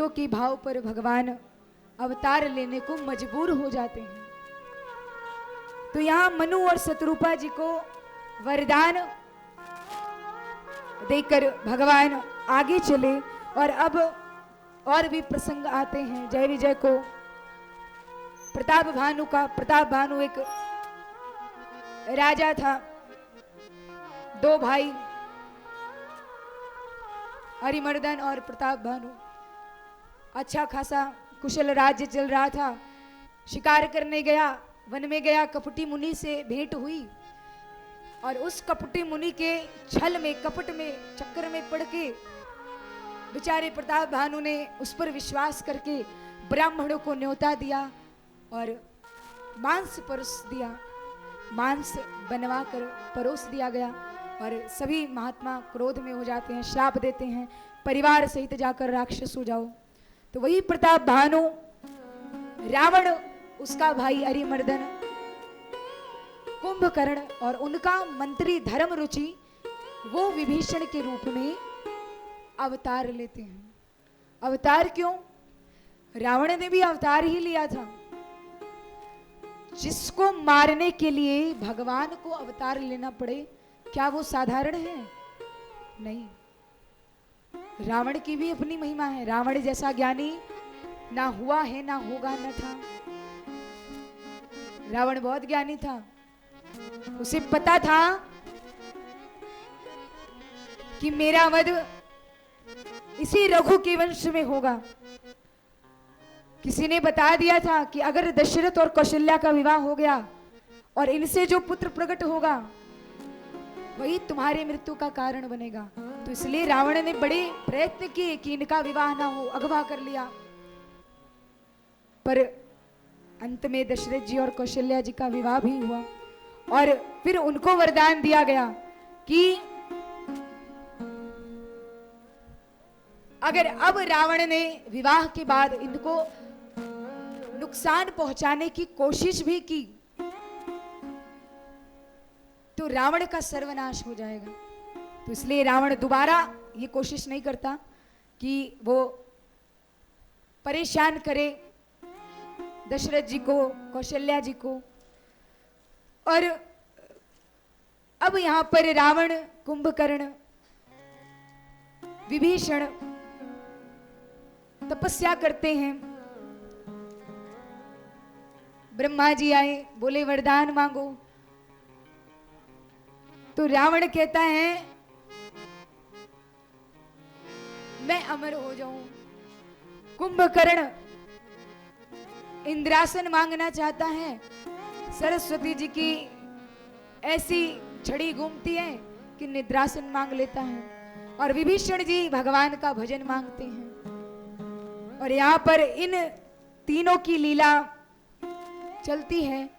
भक्तों के भाव पर भगवान अवतार लेने को मजबूर हो जाते हैं। तो यहां मनु और शतरूपा जी को वरदान देकर भगवान आगे चले और अब और भी प्रसंग आते हैं। जय विजय को प्रताप भानु एक राजा था, दो भाई हरिमर्दन और प्रताप भानु। अच्छा खासा कुशल राज्य चल रहा था। शिकार करने गया, वन में गया, कपटी मुनि से भेंट हुई और उस कपटी मुनि के छल में, कपट में, चक्कर में पड़ के बेचारे प्रताप भानु ने उस पर विश्वास करके ब्राह्मणों को न्योता दिया और मांस परोस दिया। मांस बनवा कर परोस दिया गया और सभी महात्मा क्रोध में हो जाते हैं, श्राप देते हैं, परिवार सहित जाकर राक्षस हो जाओ। तो वही प्रताप भानु, रावण उसका भाई अरिमर्दन, कुंभकर्ण और उनका मंत्री धर्म रुचि, वो विभीषण के रूप में अवतार लेते हैं। अवतार क्यों? रावण ने भी अवतार ही लिया था। जिसको मारने के लिए भगवान को अवतार लेना पड़े, क्या वो साधारण है? नहीं। रावण की भी अपनी महिमा है। रावण जैसा ज्ञानी ना हुआ है, ना होगा, न था। रावण बहुत ज्ञानी था। उसे पता था कि मेरा वध इसी रघु के वंश में होगा। किसी ने बता दिया था कि अगर दशरथ और कौशल्या का विवाह हो गया और इनसे जो पुत्र प्रकट होगा वही तुम्हारे मृत्यु का कारण बनेगा। तो इसलिए रावण ने बड़े प्रयत्न किए कि इनका विवाह ना हो, अगवा कर लिया। पर अंत में दशरथ जी और कौशल्या जी का विवाह भी हुआ और फिर उनको वरदान दिया गया कि अगर अब रावण ने विवाह के बाद इनको नुकसान पहुंचाने की कोशिश भी की तो रावण का सर्वनाश हो जाएगा। तो इसलिए रावण दोबारा ये कोशिश नहीं करता कि वो परेशान करे दशरथ जी को, कौशल्या जी को। और अब यहां पर रावण, कुंभकर्ण, विभीषण तपस्या करते हैं। ब्रह्मा जी आए, बोले वरदान मांगो। तो रावण कहता है मैं अमर हो जाऊं। कुंभकर्ण इंद्रासन मांगना चाहता है। सरस्वती जी की ऐसी छड़ी घूमती है कि निद्रासन मांग लेता है। और विभीषण जी भगवान का भजन मांगते हैं। और यहां पर इन तीनों की लीला चलती है।